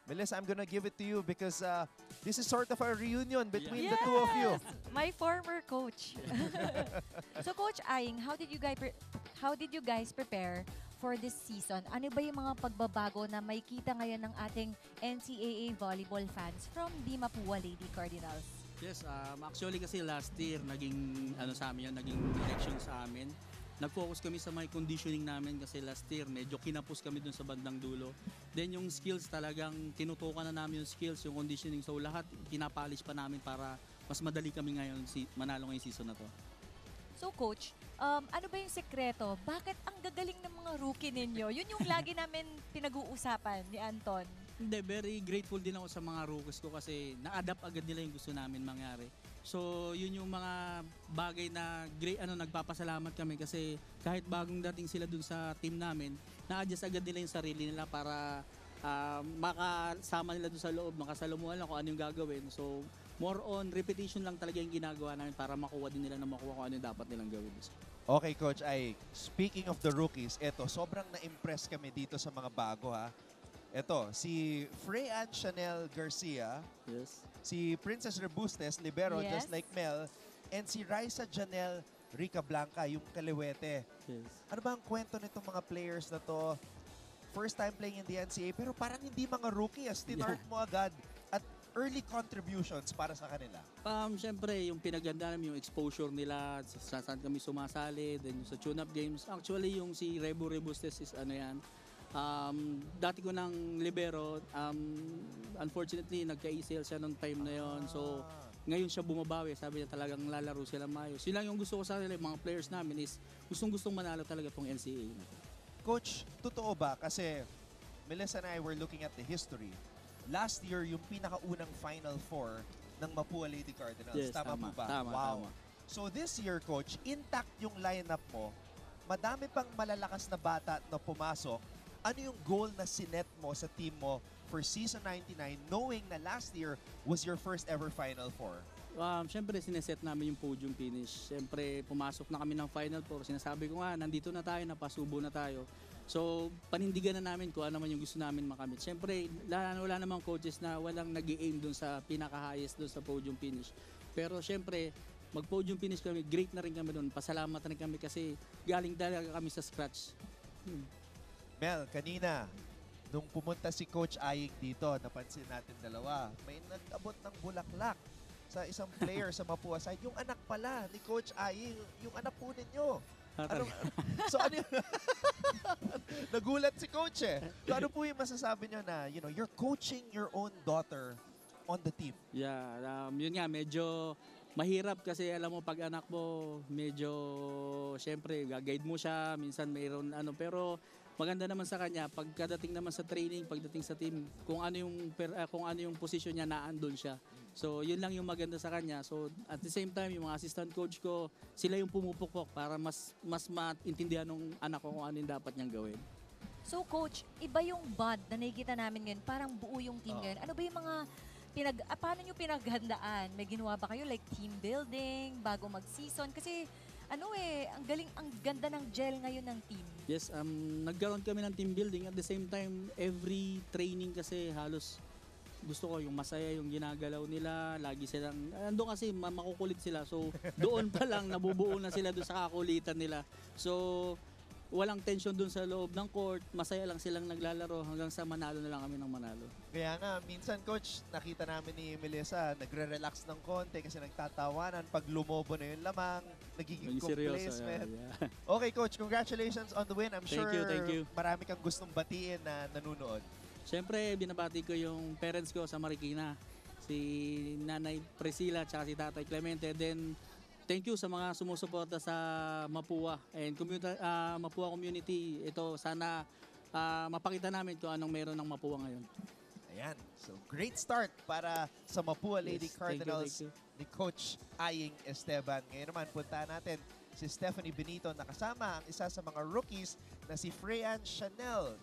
Melissa, I'm gonna give it to you because this is sort of a reunion between the two of you. My former coach. So Coach Aing, how did you guys prepare for this season? Ano ba yung mga pagbabago na may kita ngayon ng ating NCAA volleyball fans from Di Mapua Lady Cardinals? Yes, actually kasi last year naging sa amin yun, naging election sa amin. Nag-focus kami sa my conditioning namin kasi last year medyo kinapos kami dun sa bandang dulo. Then yung skills talagang tinutukan na namin yung skills, yung conditioning. So lahat pinapolish pa namin para mas madali kami ngayon manalo ngayong season na to. So Coach, ano ba yung sekreto? Bakit ang gagaling ng mga rookie ninyo? Yun yung lagi namin pinag-uusapan ni Anton. Hindi, very grateful din ako sa mga rookies ko kasi na-adapt agad nila yung gusto namin mangyari. So, yun yung mga bagay na nagpapasalamat kami kasi kahit bagong dating sila dun sa team namin, na-adjust agad nila yung sarili nila para makasama nila dun sa loob, makasalamuhan lang kung ano yung gagawin. So, more on repetition lang talaga yung ginagawa namin para makuha din nila na makuha kung ano yung dapat nilang gawin. Okay, Coach, speaking of the rookies, sobrang na-impress kami dito sa mga bago, ha. Ito, si Freyan Chanel Garcia, Yes. si Princess Rebustes, libero, Yes. just like Mel, and si Raisa Janelle Rica Blanca, yung kaliwete. Yes. Ano ba ang kwento nitong mga players na to? First time playing in the NCAA, pero parang hindi mga rookie, tinart mo agad at early contributions para sa kanila. Siyempre, yung pinaganda namin, yung exposure nila, sa saan kami sumasali, then yung sa tune-up games. Actually, yung si Rebo Rebustes is dati ko ng libero, unfortunately, nagka-ACL siya nung time na yon. So, ngayon siya bumabawi. Sabi niya talagang lalaro sila maayos. Yun lang yung gusto ko sa nila, mga players namin is gustong manalo talaga tong NCAA. Coach, totoo ba? Kasi Melissa and I were looking at the history. Last year, yung pinakaunang Final Four ng Mapua Lady Cardinals. Yes, tama po ba? Tama, wow. tama. So this year, Coach, intact yung lineup mo. Madami pang malalakas na bata na pumasok. Ano yung goal na sinet mo sa team mo for season 99 knowing na last year was your first ever Final Four? Siyempre, sineset namin yung podium finish. Siyempre, pumasok na kami ng Final Four. Sinasabi ko nga, nandito na tayo, napasubo na tayo. So, panindigan na namin kung ano man yung gusto namin makamit. Siyempre, wala namang coaches na walang nag-aim dun sa pinaka-highest dun sa podium finish. Pero siyempre, mag-podium finish kami, great na rin kami dun. Pasalamat na rin kami kasi galing talaga kami sa scratch. Mel, kanina, nung pumunta si Coach Aying dito, napansin natin dalawa, may nag-abot ng bulaklak sa isang player sa Mapua side. Yung anak pala ni Coach Aying, yung anak po ninyo. So ano yun? Nagulat si Coach So ano po yung masasabi nyo na, you're coaching your own daughter on the team? Yeah, yun nga, medyo mahirap kasi alam mo pag anak mo, medyo syempre gag-guide mo siya, minsan mayroon pero maganda naman sa kanya pagkadating naman sa training, pagdating sa team, kung ano yung position niya naandun siya. So yun lang yung maganda sa kanya. So at the same time, yung mga assistant coach ko, sila yung pumupukpok para mas maintindihan ng anak ko kung ano yung dapat niyang gawin. So Coach, iba yung bond na nakikita namin ngayon, parang buo yung team ngayon. Ano ba yung mga paano nyo pinaghandaan? May ginawa ba kayo like team building bago mag-season? Kasi ang ganda ng gel ngayon ng team. Yes, nagkaroon kami ng team building. At the same time, every training kasi halos gusto ko yung masaya yung ginagalaw nila. Lagi silang, ando kasi makukulit sila. So, doon pa lang nabubuo na sila doon sa kakulitan nila. So, walang tension doon sa loob ng court. Masaya lang silang naglalaro hanggang sa manalo na lang kami ng manalo. Kaya nga, minsan Coach, nakita namin ni Melissa, nagre-relax ng konti kasi nagtatawanan. Pag lumobo na yung lamang, nagiging complacement. Yeah. Okay, Coach, congratulations on the win. I'm sure Thank you. marami kang gustong batiin na nanonood. Siyempre, binabati ko yung parents ko sa Marikina. Si Nanay Priscilla at si Tatay Clemente. Then, thank you sa mga sumusuporta sa Mapua and Mapua community. Ito, sana mapakita namin kung anong meron ng Mapua ngayon. Ayan. So, great start para sa Mapua Lady Yes, Cardinals thank you. ni Coach Aying Esteban. Ngayon naman, puntahan natin si Stephanie Benito na kasama ang isa sa mga rookies na si Freyan Chanel